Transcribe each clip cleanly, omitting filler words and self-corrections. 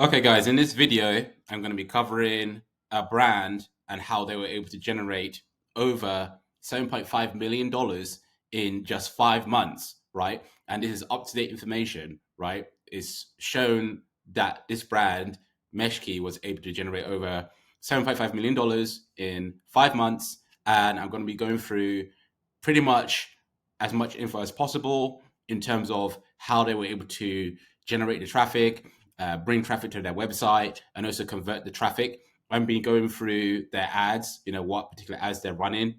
Okay, guys, in this video, I'm going to be covering a brand and how they were able to generate over $7.5 million in just 5 months, right? And this is up to date information, right? It's shown that this brand, Meshkey, was able to generate over $7.5 million in 5 months. And I'm going to be going through pretty much as much info as possible in terms of how they were able to generate the traffic, bring traffic to their website, and also convert the traffic. And be going through their ads, what particular ads they're running,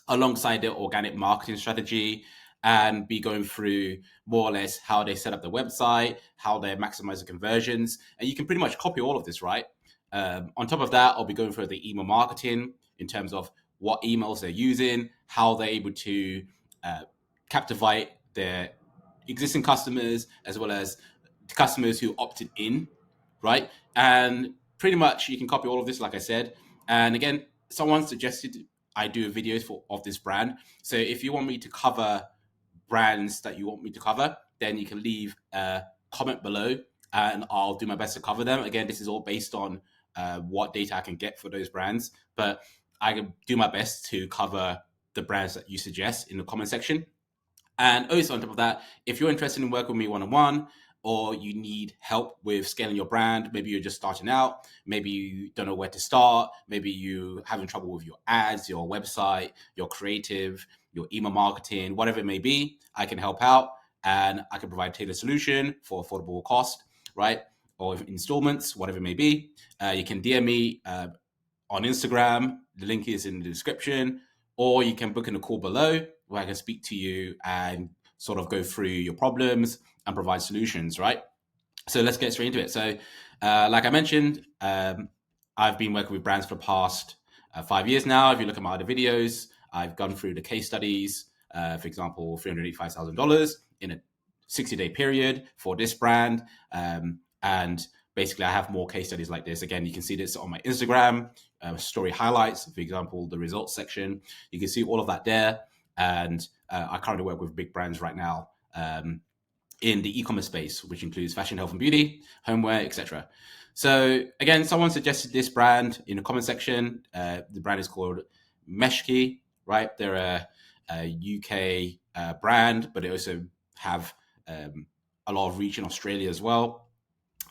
alongside their organic marketing strategy, and be going through more or less how they set up the website, how they maximize the conversions. And you can pretty much copy all of this, right? On top of that, I'll be going through the email marketing in terms of what emails they're using, how they're able to uh, captivate their existing customers as well as customers who opted in, right? And pretty much you can copy all of this, like I said. And again, someone suggested I do videos of this brand. So if you want me to cover brands that you want me to cover, then you can leave a comment below and I'll do my best to cover them. Again, this is all based on what data I can get for those brands, but I can do my best to cover the brands that you suggest in the comment section. And also on top of that, if you're interested in working with me one-on-one, or you need help with scaling your brand, maybe you're just starting out, maybe you don't know where to start, maybe you're having trouble with your ads, your website, your creative, your email marketing, whatever it may be, I can help out and I can provide a tailored solution for affordable cost, right? Or installments, whatever it may be. You can DM me on Instagram. The link is in the description, or you can book in a call below where I can speak to you and sort of go through your problems and provide solutions, right? So let's get straight into it. So, like I mentioned, I've been working with brands for the past 5 years now. If you look at my other videos, I've gone through the case studies, for example, $385,000 in a 60-day period for this brand. And basically, I have more case studies like this. Again, you can see this on my Instagram story highlights, for example, the results section. You can see all of that there. And I currently work with big brands right now. In the e-commerce space, which includes fashion, health and beauty, homeware, etc. So again, someone suggested this brand in the comment section. The brand is called Meshkey, right? They're a UK brand, but they also have a lot of reach in Australia as well.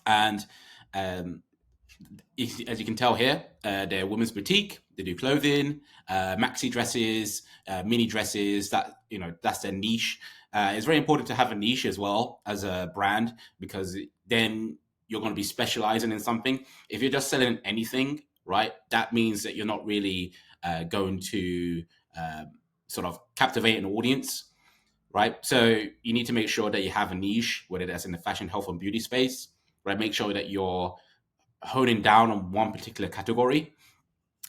And um, as you can tell here, they're a women's boutique. They do clothing, maxi dresses, mini dresses. That's their niche. It's very important to have a niche as well as a brand because then you're going to be specializing in something. If you're just selling anything, right, that means that you're not really going to sort of captivate an audience, right? So you need to make sure that you have a niche, whether that's in the fashion, health, and beauty space, right? Make sure that you're honing down on one particular category.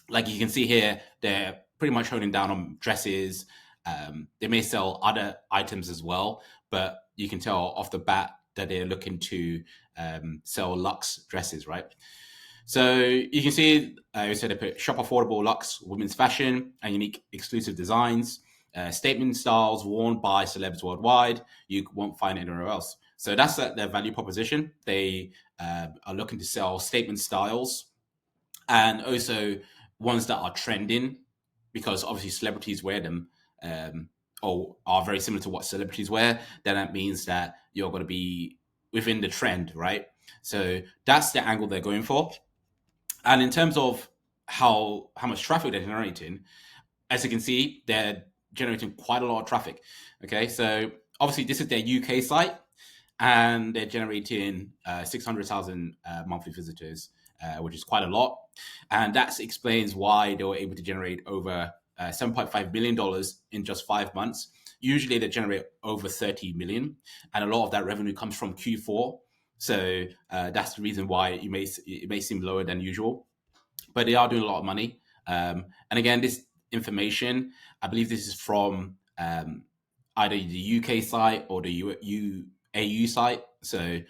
Like you can see here, they're pretty much honing down on dresses. They may sell other items as well, but you can tell off the bat that they're looking to sell luxe dresses, right? So you can see, I said they put shop affordable luxe women's fashion and unique exclusive designs, statement styles worn by celebs worldwide. You won't find it anywhere else. So that's their value proposition. They are looking to sell statement styles and also ones that are trending because obviously celebrities wear them or are very similar to what celebrities wear. Then that means that you're going to be within the trend, right? So that's the angle they're going for. And in terms of how much traffic they're generating, as you can see, they're generating quite a lot of traffic. Okay, so obviously this is their UK site, and they're generating 600,000 monthly visitors, which is quite a lot. And that explains why they were able to generate over $7.5 million in just 5 months. Usually they generate over 30 million, and a lot of that revenue comes from Q4. So that's the reason why it may seem lower than usual, but they are doing a lot of money. And again, this information, I believe this is from either the UK site or the AU site. So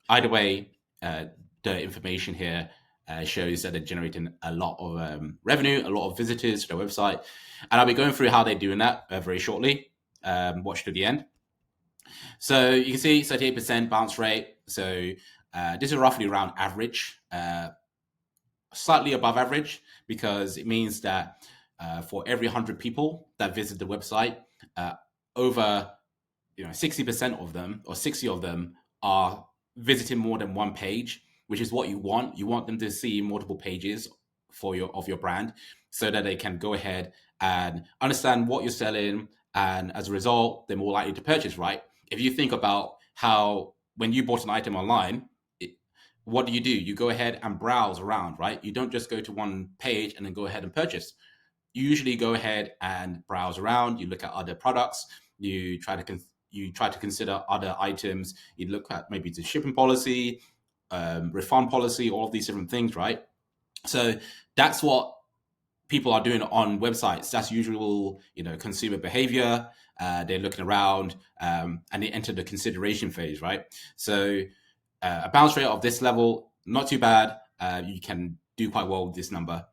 either way, the information here shows that they're generating a lot of revenue, a lot of visitors to their website. And I'll be going through how they're doing that very shortly. Watch to the end. So you can see 38% bounce rate. So This is roughly around average, slightly above average, because it means that for every 100 people that visit the website, uh, over 60% of them, or 60 of them, are visiting more than one page, which is what you want. You want them to see multiple pages of your brand, so that they can go ahead and understand what you're selling, and as a result, they're more likely to purchase. Right? If you think about how when you bought an item online, what do? You go ahead and browse around, right? You don't just go to one page and then go ahead and purchase. You usually go ahead and browse around. You look at other products. You try to consider other items. You look at maybe the shipping policy, refund policy, all of these different things, right? So that's what people are doing on websites. That's usual, consumer behavior. They're looking around, and they enter the consideration phase, right? So a bounce rate of this level, not too bad. You can do quite well with this number.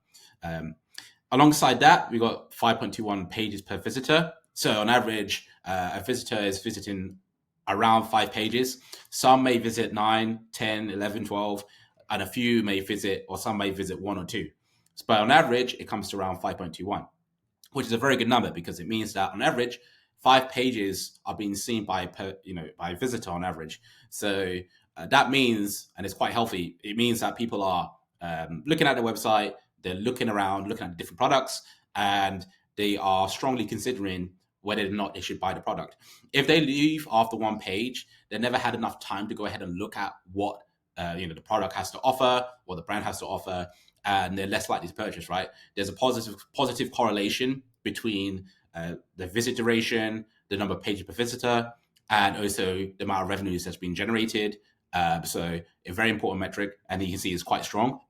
Alongside that, we got 5.21 pages per visitor. So on average, a visitor is visiting around 5 pages. Some may visit 9, 10, 11, 12, and a few may visit, or some may visit 1 or 2. But on average, it comes to around 5.21, which is a very good number, because it means that on average, 5 pages are being seen by a visitor on average. So that means, and it's quite healthy, it means that people are looking at the website, they're looking around, looking at different products, and they are strongly considering whether or not they should buy the product. If they leave after one page, they never had enough time to go ahead and look at what the product has to offer, what the brand has to offer, and they're less likely to purchase. Right? There's a positive correlation between the visit duration, the number of pages per visitor, and also the amount of revenues that's been generated. So a very important metric, and you can see it's quite strong.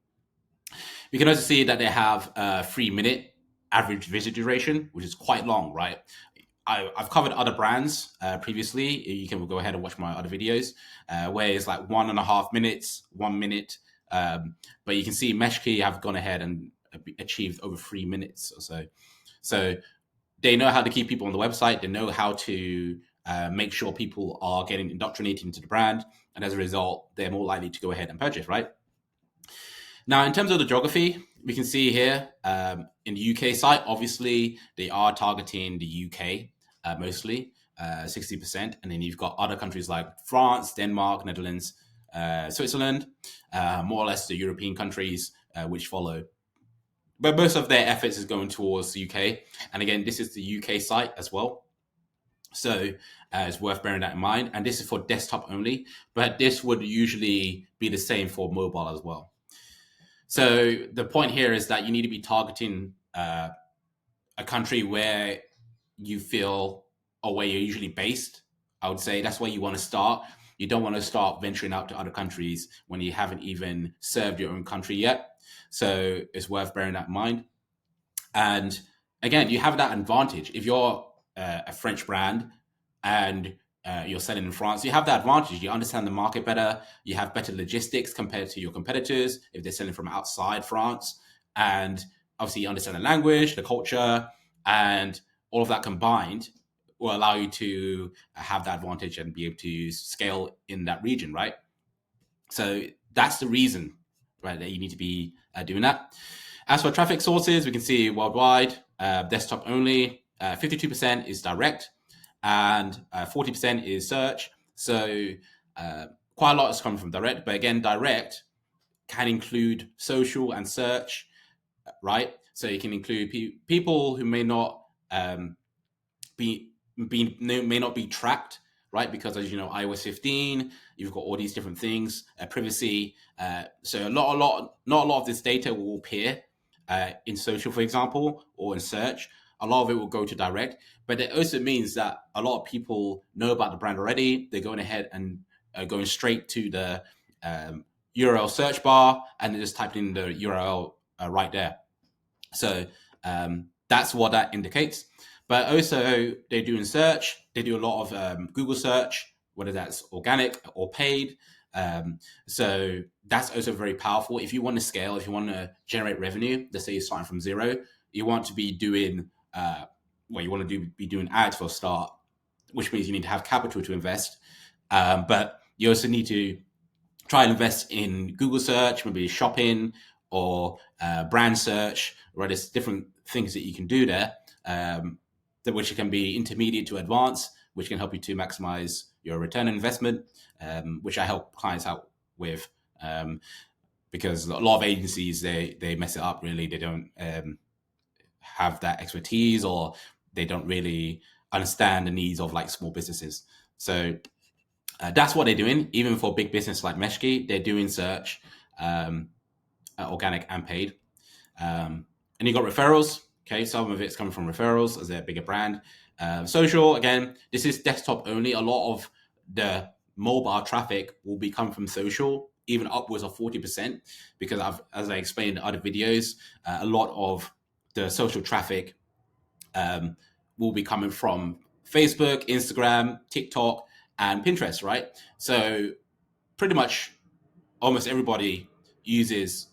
We can also see that they have a 3-minute average visit duration, which is quite long, right? I've covered other brands previously. You can go ahead and watch my other videos where it's like 1.5 minutes, 1 minute. But you can see Meshkey have gone ahead and achieved over 3 minutes or so. So they know how to keep people on the website. They know how to make sure people are getting indoctrinated into the brand. And as a result, they're more likely to go ahead and purchase, right? Now, in terms of the geography, we can see here in the UK site, obviously, they are targeting the UK mostly, 60%. And then you've got other countries like France, Denmark, Netherlands, Switzerland, more or less the European countries which follow. But most of their efforts is going towards the UK. And again, this is the UK site as well. So it's worth bearing that in mind. And this is for desktop only, but this would usually be the same for mobile as well. So the point here is that you need to be targeting a country where you feel, or where you're usually based. I would say that's where you want to start. You don't want to start venturing out to other countries when you haven't even served your own country yet. So it's worth bearing that in mind. And again, you have that advantage. If you're a French brand and you're selling in France, you have that advantage. You understand the market better. You have better logistics compared to your competitors if they're selling from outside France. And obviously, you understand the language, the culture, and all of that combined will allow you to have that advantage and be able to scale in that region, right? So that's the reason, right, that you need to be doing that. As for traffic sources, we can see worldwide, desktop only, 52% is direct, and 40% is search. So quite a lot is coming from direct, but again, direct can include social and search, right? So you can include people who may not may not be tracked, right? Because as you know, iOS 15, you've got all these different things, privacy. So not a lot of this data will appear in social, for example, or in search. A lot of it will go to direct, but it also means that a lot of people know about the brand already. They're going ahead and going straight to the URL search bar and they're just typing in the URL right there. So that's what that indicates. But also they do in search, they do a lot of Google search, whether that's organic or paid. So that's also very powerful. If you want to scale, if you want to generate revenue, let's say you're starting from zero, you want to be doing, be doing ads for a start, which means you need to have capital to invest. But you also need to try and invest in Google search, maybe shopping or brand search, right? There's different things that you can do there, which can be intermediate to advanced, which can help you to maximize your return on investment, which I help clients out with. Because a lot of agencies, they mess it up, really. They don't have that expertise, or they don't really understand the needs of like small businesses. So that's what they're doing. Even for big business like Meshki, they're doing search, organic and paid. And you got referrals. Okay, some of it's coming from referrals as a bigger brand. Social, again, this is desktop only. A lot of the mobile traffic will be coming from social, even upwards of 40%, because as I explained in other videos, a lot of the social traffic will be coming from Facebook, Instagram, TikTok, and Pinterest, right? So pretty much almost everybody uses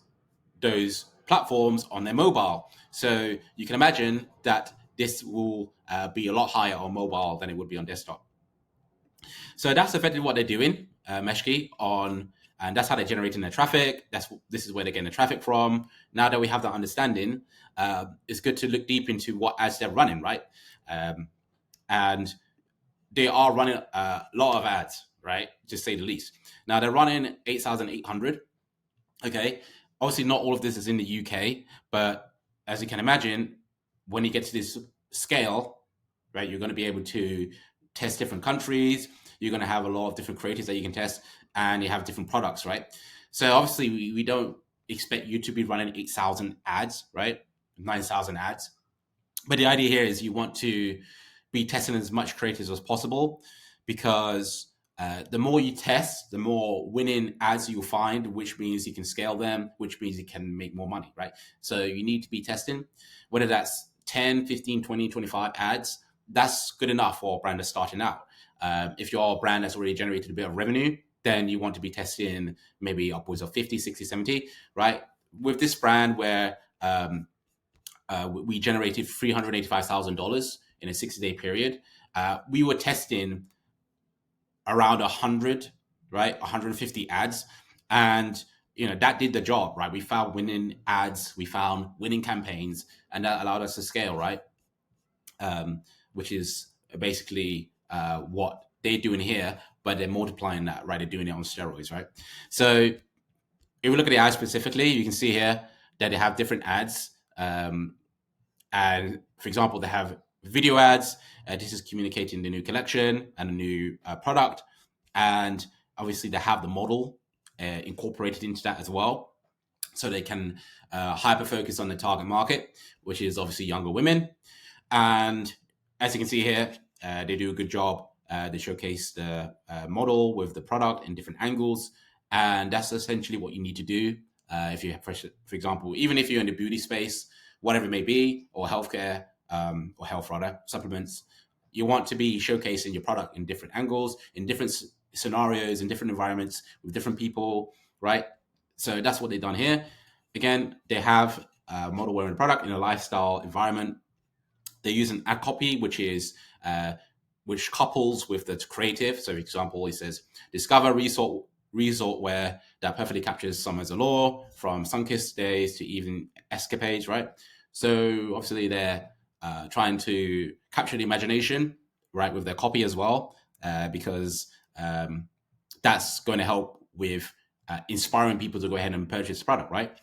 those platforms on their mobile. So you can imagine that this will be a lot higher on mobile than it would be on desktop. So that's effectively what they're doing, Meshki, and that's how they're generating their traffic. This is where they're getting the traffic from. Now that we have that understanding, it's good to look deep into what ads they're running, right? And they are running a lot of ads, right? To say the least. Now they're running 8,800. Okay. Obviously, not all of this is in the UK, but as you can imagine, when you get to this scale, right, you're going to be able to test different countries. You're going to have a lot of different creators that you can test, and you have different products, right? So obviously, we don't expect you to be running 8,000 ads, right? 9,000 ads. But the idea here is you want to be testing as much creators as possible, because the more you test, the more winning ads you'll find, which means you can scale them, which means you can make more money, right? So you need to be testing, whether that's 10, 15, 20, 25 ads. That's good enough for a brand that's starting out. If your brand has already generated a bit of revenue, then you want to be testing maybe upwards of 50, 60, 70, right? With this brand where we generated $385,000 in a 60-day period, we were testing around 100, right? 150 ads. And, that did the job, right? We found winning ads, we found winning campaigns, and that allowed us to scale, right? Which is basically what they're doing here, but they're multiplying that, right? They're doing it on steroids, right? So if we look at the ads specifically, you can see here that they have different ads. And for example, they have video ads. This is communicating the new collection and a new product. And obviously they have the model incorporated into that as well. So they can hyper focus on the target market, which is obviously younger women. And as you can see here, they do a good job. They showcase the model with the product in different angles. And that's essentially what you need to do. If you have, for example, even if you're in the beauty space, whatever it may be, or healthcare, or health rather, supplements, you want to be showcasing your product in different angles, in different scenarios, in different environments, with different people, right? So that's what they've done here. Again, they have a model wearing a product in a lifestyle environment. They're using ad copy, which couples with the creative. So, for example, it says, discover resort wear that perfectly captures summer's allure, from sun-kissed days to even escapades, right? So obviously they're trying to capture the imagination, right, with their copy as well, because that's going to help with inspiring people to go ahead and purchase the product, right?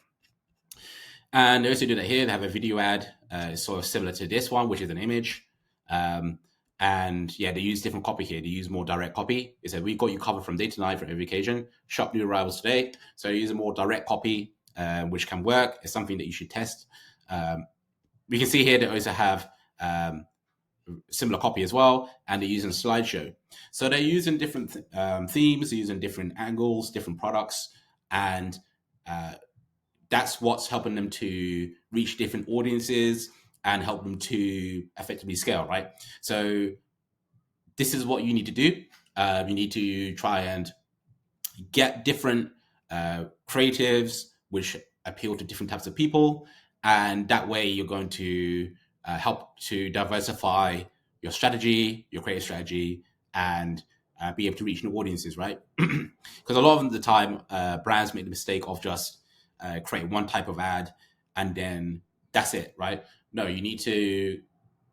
And they also do that here. They have a video ad, sort of similar to this one, which is an image. And yeah, they use different copy here. They use more direct copy. They said, we've got you covered from day to night for every occasion. Shop new arrivals today. So they use a more direct copy, which can work. It's something that you should test. We can see here they also have similar copy as well, and they're using slideshow. So they're using different themes, they're using different angles, different products, and that's what's helping them to reach different audiences and help them to effectively scale, right? So this is what you need to do. You need to try and get different creatives which appeal to different types of people, and that way you're going to help to diversify your strategy, your creative strategy, and be able to reach new audiences, right? Because a lot of the time, brands make the mistake of just creating one type of ad and then that's it, right? No, you need to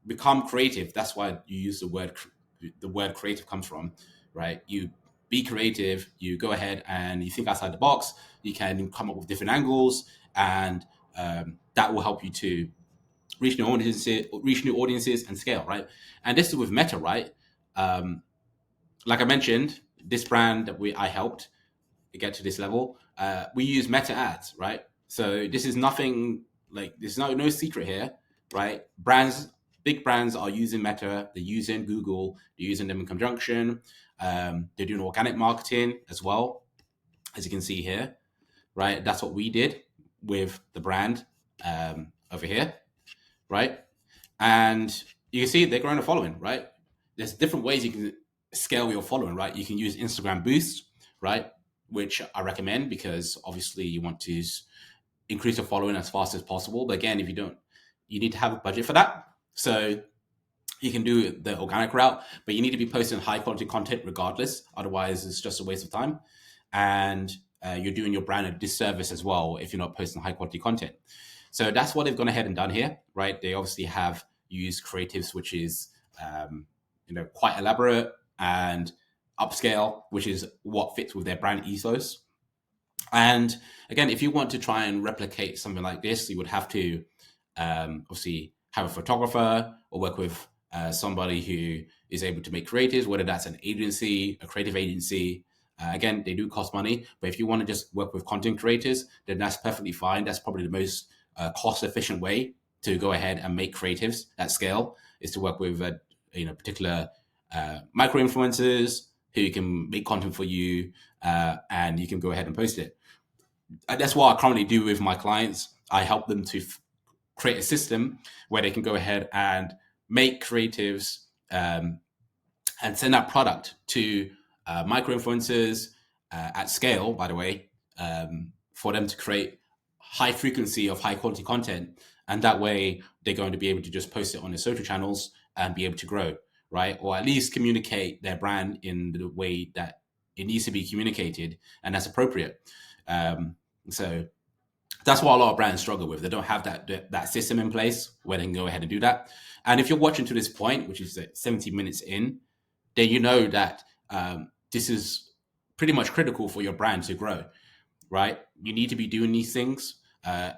become creative. That's why you use the word creative comes from, right? You be creative, you go ahead and you think outside the box, you can come up with different angles, and that will help you to reach new audiences and scale, right? And this is with Meta, right? Um, like I mentioned, this brand that I helped get to this level, we use Meta ads, right? So this is nothing like there's no secret here, right? Big brands are using Meta, they're using Google, they're using them in conjunction. They're doing organic marketing as well, as you can see here, right? That's what we did with the brand over here, right? And you can see they're growing a following, right? There's different ways you can scale your following, right? You can use Instagram Boost, right? Which I recommend because obviously you want to increase your following as fast as possible. But again, if you don't, you need to have a budget for that. So you can do the organic route, but you need to be posting high quality content regardless. Otherwise, it's just a waste of time. And you're doing your brand a disservice as well if you're not posting high quality content. So that's what they've gone ahead and done here, right? They obviously have used creatives, which is quite elaborate and upscale, which is what fits with their brand ethos. And again, if you want to try and replicate something like this, you would have to obviously have a photographer or work with somebody who is able to make creatives, whether that's an agency, a creative agency. Again, they do cost money, but if you want to just work with content creators, then that's perfectly fine. That's probably the most cost efficient way to go ahead and make creatives at scale, is to work with particular micro influencers who can make content for you, and you can go ahead and post it. And that's what I currently do with my clients. I help them to create a system where they can go ahead and make creatives and send that product to micro influencers at scale, by the way, for them to create high frequency of high quality content. And that way they're going to be able to just post it on their social channels and be able to grow, right? Or at least communicate their brand in the way that it needs to be communicated and that's appropriate. So that's what a lot of brands struggle with. They don't have that system in place where they can go ahead and do that. And if you're watching to this point, which is 70 minutes in, then you know that this is pretty much critical for your brand to grow, right? You need to be doing these things.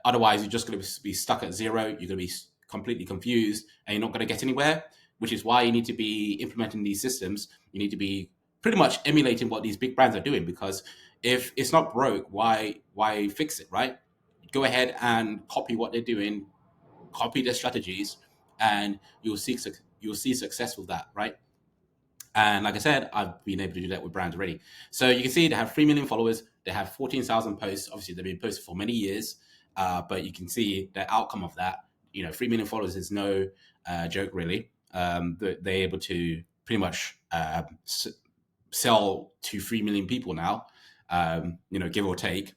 Otherwise, you're just going to be stuck at zero. You're going to be completely confused and you're not going to get anywhere, which is why you need to be implementing these systems. You need to be pretty much emulating what these big brands are doing, because if it's not broke, why fix it, right? Go ahead and copy what they're doing, copy their strategies, and you'll see success with that, right? And like I said, I've been able to do that with brands already. So you can see they have 3 million followers. They have 14,000 posts. Obviously, they've been posted for many years, but you can see the outcome of that. 3 million followers is no joke, really. They're able to pretty much sell to 3 million people now, give or take.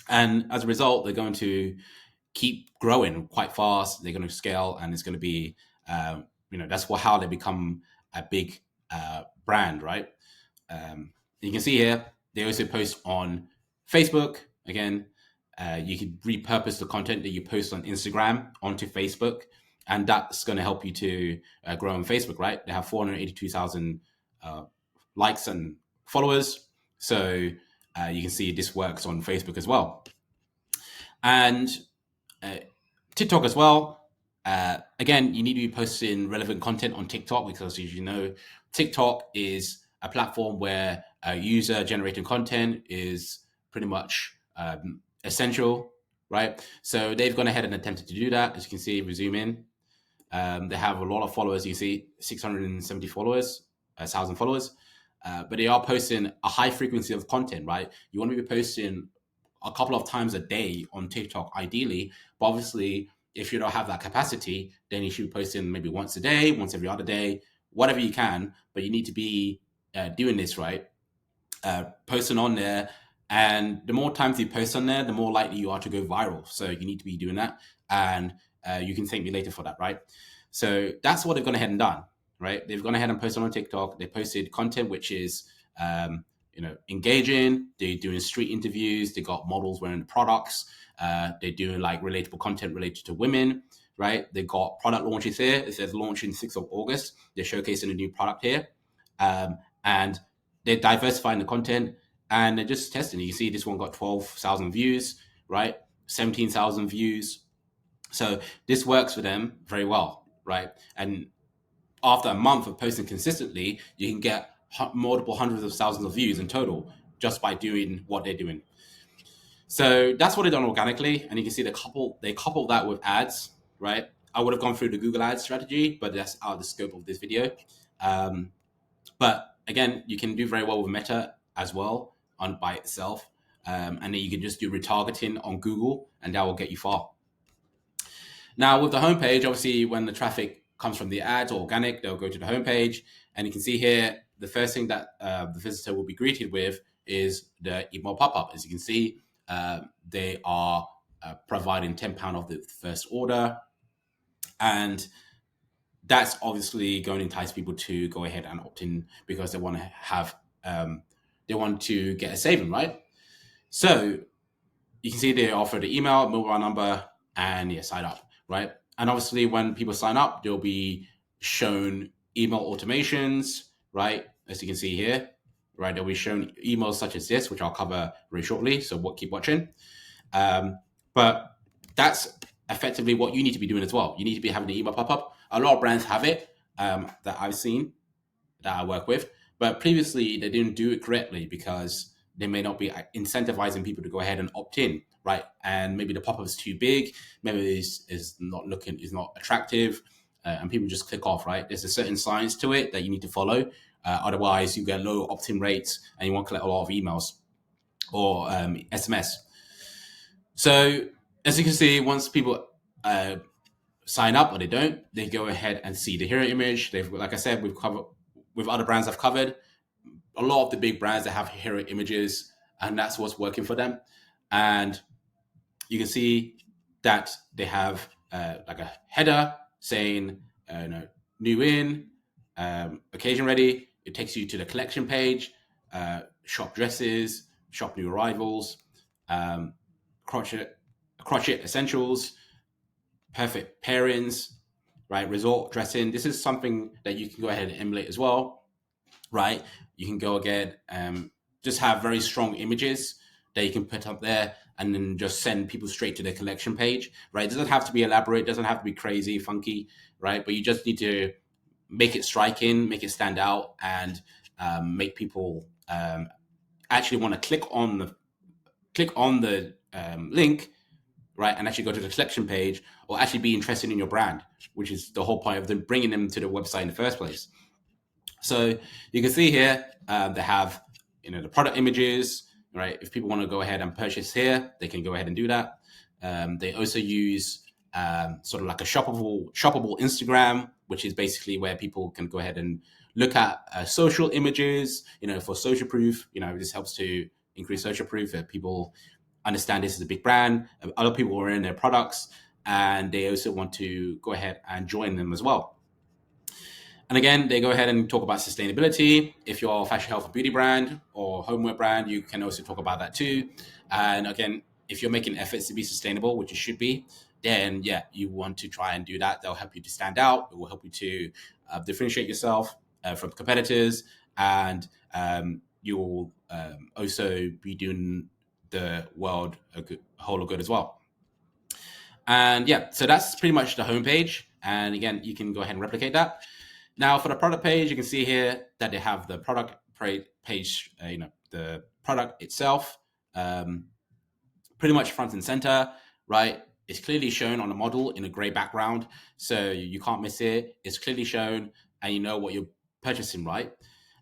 And as a result, they're going to keep growing quite fast. They're going to scale, and it's going to be, that's how they become a big brand, right? You can see here, they also post on Facebook. Again, you can repurpose the content that you post on Instagram onto Facebook, and that's going to help you to grow on Facebook, right? They have 482,000 likes and followers. So you can see this works on Facebook as well. And TikTok as well. Again, you need to be posting relevant content on TikTok, because as you know, TikTok is a platform where user generated content is pretty much essential, right? So they've gone ahead and attempted to do that. As you can see, if we zoom in, they have a lot of followers. You see 670 followers, 1,000 followers, but they are posting a high frequency of content, right? You want to be posting a couple of times a day on TikTok, ideally. But obviously, if you don't have that capacity, then you should post in maybe once a day, once every other day, whatever you can. But you need to be doing this, right? Posting on there. And the more times you post on there, the more likely you are to go viral. So you need to be doing that. And you can thank me later for that, right? So that's what they've gone ahead and done. right? They've gone ahead and posted on TikTok. They posted content which is engaging. They're doing street interviews. They got models wearing the products. They're doing like relatable content related to women, right? They got product launches here. It says launching 6th of August. They're showcasing a new product here, and they're diversifying the content and they're just testing. You see, this one got 12,000 views, right? 17,000 views. So this works for them very well, right? And after a month of posting consistently, you can get multiple hundreds of thousands of views in total just by doing what they're doing. So that's what they've done organically, and you can see they couple that with ads, right? I would have gone through the Google Ads strategy, but that's out of the scope of this video. But again, you can do very well with Meta as well on by itself, and then you can just do retargeting on Google, and that will get you far. Now with the homepage, obviously, when the traffic comes from the ads or organic, they'll go to the homepage, and you can see here the first thing that the visitor will be greeted with is the email pop-up. As you can see, they are providing £10 off the first order, and that's obviously going to entice people to go ahead and opt in because they want to have they want to get a saving, right? So you can see they offer the email, mobile number, and sign up, right? And obviously, when people sign up, they'll be shown email automations, right? As you can see here, right? They'll be shown emails such as this, which I'll cover very shortly. So keep watching. But that's effectively what you need to be doing as well. You need to be having the email pop up. A lot of brands have it that I've seen that I work with, but previously they didn't do it correctly because they may not be incentivizing people to go ahead and opt in, right? And maybe the pop-up is too big, maybe is not attractive, and people just click off, right? There's a certain science to it that you need to follow. Otherwise, you get low opt-in rates and you won't collect a lot of emails or SMS. So as you can see, once people sign up or they don't, they go ahead and see the hero image. Like I said, we've covered with other brands I've covered. A lot of the big brands that have hero images, and that's what's working for them. And you can see that they have like a header saying new in, occasion ready. It takes you to the collection page, shop dresses, shop new arrivals, crochet essentials, perfect pairings, right? Resort dressing. This is something that you can go ahead and emulate as well, right? You can go again, just have very strong images that you can put up there and then just send people straight to their collection page, right? It doesn't have to be elaborate, it doesn't have to be crazy, funky, right? But you just need to make it striking, make it stand out, and make people actually want to click on the link, right, and actually go to the collection page or actually be interested in your brand, which is the whole point of them bringing them to the website in the first place. So you can see here they have the product images, right? If people want to go ahead and purchase here, they can go ahead and do that. They also use sort of like a shoppable Instagram, which is basically where people can go ahead and look at social images, for social proof. This helps to increase social proof that people understand this is a big brand. Other people are in their products, and they also want to go ahead and join them as well. And again, they go ahead and talk about sustainability. If you're a fashion, health, and beauty brand or homeware brand, you can also talk about that too. And again, if you're making efforts to be sustainable, which you should be, then you want to try and do that. They'll help you to stand out. It will help you to differentiate yourself from competitors, and you will also be doing the world a whole of good as well. And so that's pretty much the homepage. And again, you can go ahead and replicate that. Now for the product page, you can see here that they have the product page, the product itself, pretty much front and center, right? It's clearly shown on the model in a gray background, so you can't miss it. It's clearly shown, and you know what you're purchasing, right?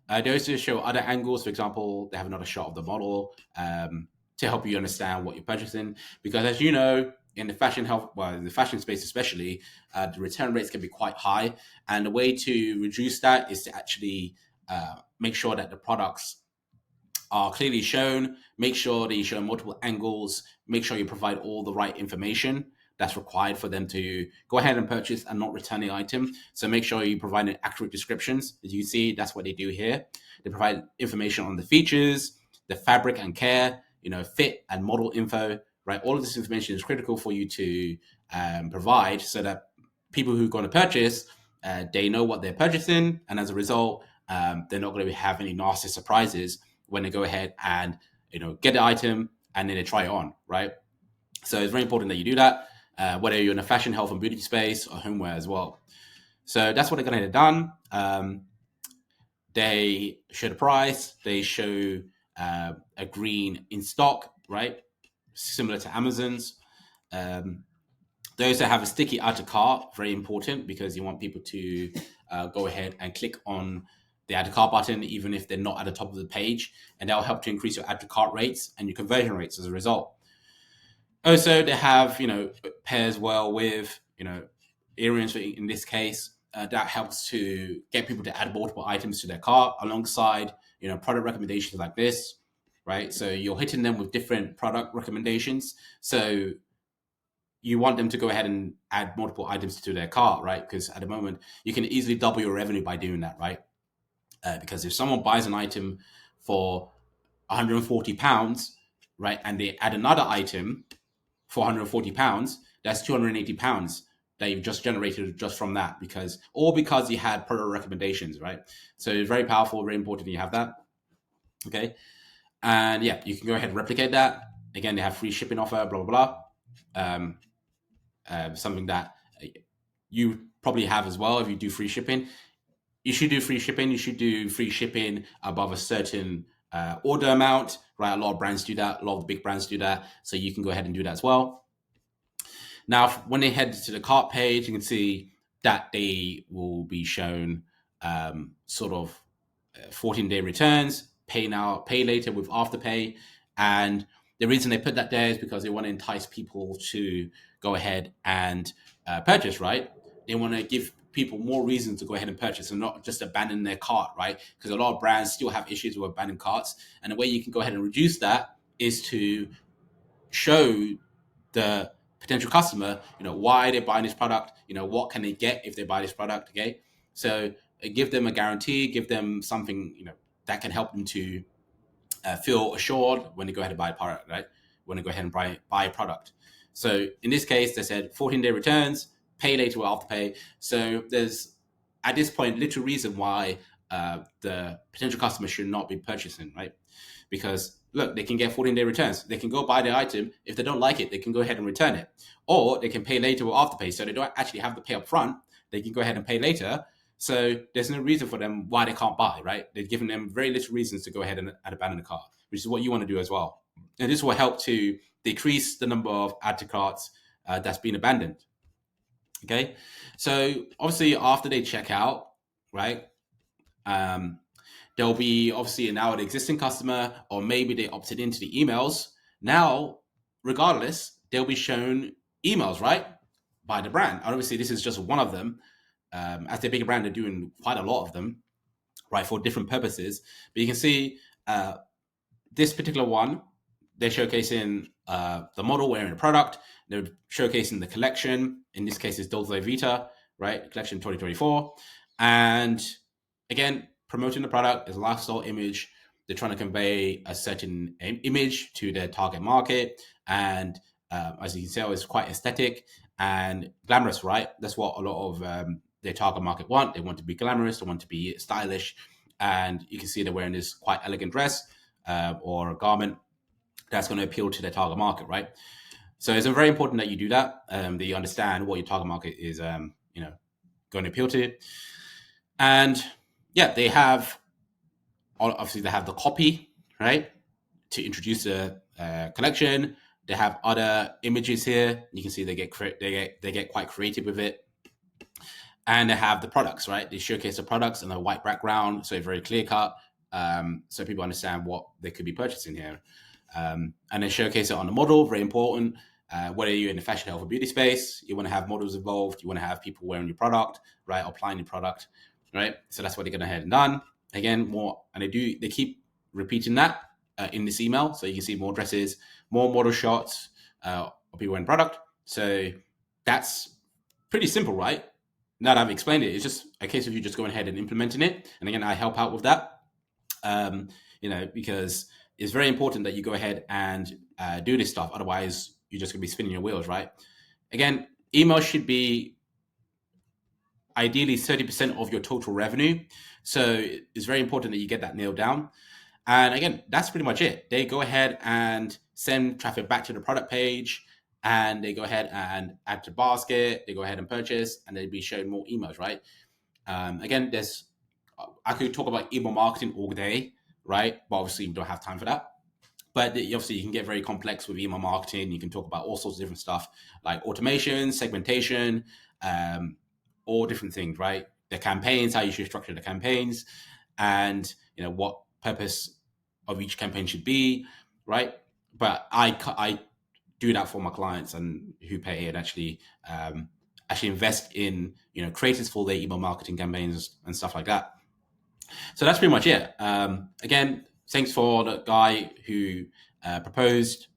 They also show other angles. For example, they have another shot of the model to help you understand what you're purchasing. Because as you know, in the fashion in the fashion space especially, the return rates can be quite high. And the way to reduce that is to actually make sure that the products are clearly shown, make sure that you show multiple angles, make sure you provide all the right information, that's required for them to go ahead and purchase and not return the item. So make sure you provide accurate descriptions. As you see, that's what they do here. They provide information on the features, the fabric and care, fit and model info, right? All of this information is critical for you to provide so that people who are going to purchase, they know what they're purchasing. And as a result, they're not going to have any nasty surprises when they go ahead and, get the item and then they try it on, right? So it's very important that you do that, whether you're in a fashion, health and beauty space or homeware as well. So that's what they're going to have done. They show the price. They show a green in stock, right? Similar to Amazon's. They also have a sticky add to cart, very important because you want people to go ahead and click on the add to cart button, even if they're not at the top of the page, and that'll help to increase your add to cart rates and your conversion rates as a result. Also, they have, pairs well with, earrings in this case. That helps to get people to add multiple items to their cart alongside, product recommendations like this, right? So you're hitting them with different product recommendations. So you want them to go ahead and add multiple items to their cart, right? Because at the moment, you can easily double your revenue by doing that, right? Because if someone buys an item for £140, right, and they add another item for £140, that's £280 that you've just generated just from that, because you had product recommendations, right? So it's very powerful, very important that you have that. Okay. And yeah, you can go ahead and replicate that. Again, they have free shipping offer, blah, blah, blah. Something that you probably have as well if you do free shipping. You should do free shipping. You should do free shipping above a certain order amount, right? A lot of brands do that. A lot of the big brands do that. So you can go ahead and do that as well. Now, when they head to the cart page, you can see that they will be shown sort of 14-day returns, pay now, pay later with afterpay. And the reason they put that there is because they want to entice people to go ahead and purchase, right? They want to give people more reasons to go ahead and purchase and not just abandon their cart, right? Because a lot of brands still have issues with abandoned carts. And the way you can go ahead and reduce that is to show the potential customer, why they're buying this product, what can they get if they buy this product, okay? So give them a guarantee, give them something, that can help them to feel assured when they go ahead and buy a product, right? When they go ahead and buy a product. So in this case, they said 14-day returns, pay later or afterpay. So there's, at this point, little reason why the potential customer should not be purchasing, right? Because look, they can get 14-day returns. They can go buy the item. If they don't like it, they can go ahead and return it. Or they can pay later or afterpay. So they don't actually have to pay up front. They can go ahead and pay later. So there's no reason for them why they can't buy, right? They've given them very little reasons to go ahead and abandon the cart, which is what you want to do as well. And this will help to decrease the number of add to carts that's been abandoned. Okay, so obviously after they check out, right, there'll be obviously now an existing customer, or maybe they opted into the emails. Now, regardless, they'll be shown emails, right, by the brand. Obviously, this is just one of them. As they're a bigger brand, they're doing quite a lot of them, right, for different purposes. But you can see this particular one, they're showcasing the model wearing a product. They're showcasing the collection. In this case, it's Dolce Vita, right? Collection 2024. And again, promoting the product as a lifestyle image. They're trying to convey a certain image to their target market. And as you can tell, it's quite aesthetic and glamorous, right? That's what a lot of their target market want. They want to be glamorous. They want to be stylish. And you can see they're wearing this quite elegant dress or a garment that's going to appeal to their target market, right? So it's very important that you do that, that you understand what your target market is, going to appeal to. And yeah, they have the copy, right, to introduce a collection. They have other images here. You can see they get quite creative with it. And they have the products, right? They showcase the products in a white background, so very clear cut, so people understand what they could be purchasing here. And they showcase it on the model, very important. Whether you're in the fashion, health, or beauty space, you want to have models involved. You want to have people wearing your product, right, or applying your product, right? So that's what they're going to head and done. Again, more, and they keep repeating that in this email. So you can see more dresses, more model shots of people wearing product, So that's pretty simple, right? Now that I've explained it, it's just a case of you just going ahead and implementing it. And again, I help out with that, because it's very important that you go ahead and do this stuff. Otherwise, you're just going to be spinning your wheels, right? Again, email should be ideally 30% of your total revenue. So it's very important that you get that nailed down. And again, that's pretty much it. They go ahead and send traffic back to the product page, and they go ahead and add to basket. They go ahead and purchase, and they'll be showing more emails, right? Again, I could talk about email marketing all day, right? But obviously, we don't have time for that. But obviously, you can get very complex with email marketing. You can talk about all sorts of different stuff like automation, segmentation, all different things, right? The campaigns, how you should structure the campaigns, and what purpose of each campaign should be, right? But I do that for my clients and who pay and actually invest in creators for their email marketing campaigns and stuff like that. So that's pretty much it. Again, thanks for the guy who proposed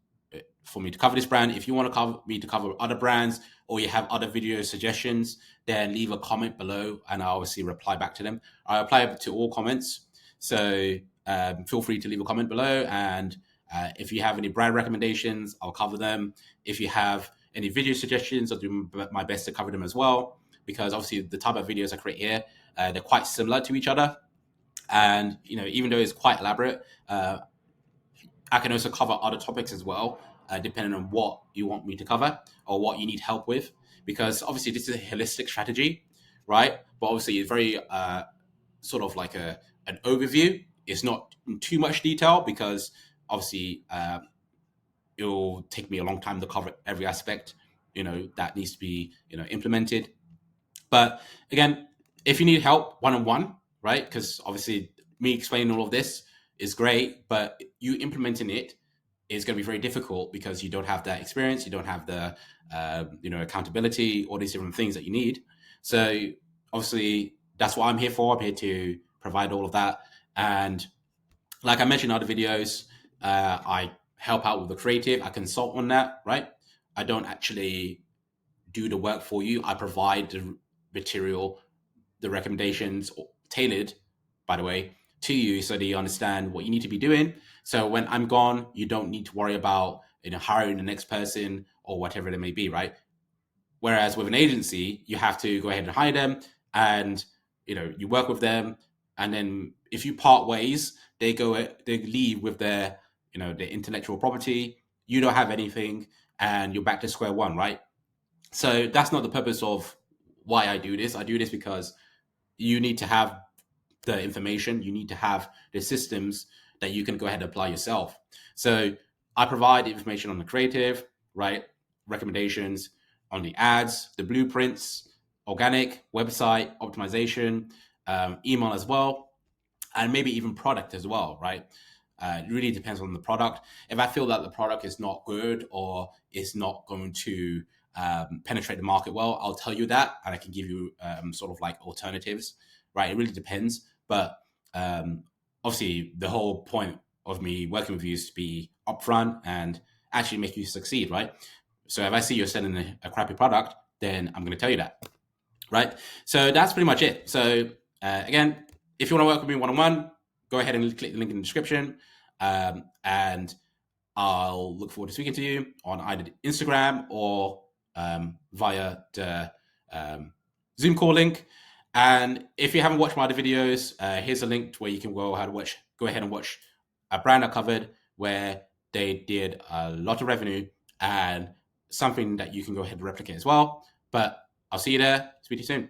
for me to cover this brand. If you want me to cover other brands, or you have other video suggestions, then leave a comment below and I'll obviously reply back to them. I reply to all comments. So feel free to leave a comment below. And if you have any brand recommendations, I'll cover them. If you have any video suggestions, I'll do my best to cover them as well. Because obviously the type of videos I create here, they're quite similar to each other. And even though it's quite elaborate, I can also cover other topics as well, depending on what you want me to cover or what you need help with. Because obviously this is a holistic strategy, right? But obviously it's very sort of like an overview. It's not in too much detail because obviously it'll take me a long time to cover every aspect, that needs to be implemented. But again, if you need help one-on-one, right? Because obviously me explaining all of this is great, but you implementing it is going to be very difficult because you don't have that experience, you don't have the accountability, all these different things that you need. So obviously that's what I'm here for. I'm here to provide all of that. And like I mentioned in other videos, I help out with the creative. I consult on that, right? I don't actually do the work for you. I provide the material, the recommendations tailored, by the way, to you so that you understand what you need to be doing. So when I'm gone, you don't need to worry about hiring the next person or whatever it may be, right? Whereas with an agency, you have to go ahead and hire them, and you work with them, and then if you part ways, they leave with their their intellectual property. You don't have anything, and you're back to square one, right? So that's not the purpose of why I do this. I do this because you need to have the information, you need to have the systems that you can go ahead and apply yourself. So I provide information on the creative, right? Recommendations on the ads, the blueprints, organic, website, optimization, email as well, and maybe even product as well, right? It really depends on the product. If I feel that the product is not good or is not going to penetrate the market well, I'll tell you that, and I can give you sort of like alternatives, right? It really depends. But obviously, the whole point of me working with you is to be upfront and actually make you succeed, right? So if I see you're selling a crappy product, then I'm going to tell you that, right? So that's pretty much it. So again, if you want to work with me one-on-one, go ahead and click the link in the description, and I'll look forward to speaking to you on either Instagram or via the Zoom call link. And if you haven't watched my other videos, here's a link to where you can go ahead and watch a brand I covered where they did a lot of revenue, and something that you can go ahead and replicate as well. But I'll see you there. Speak to you soon.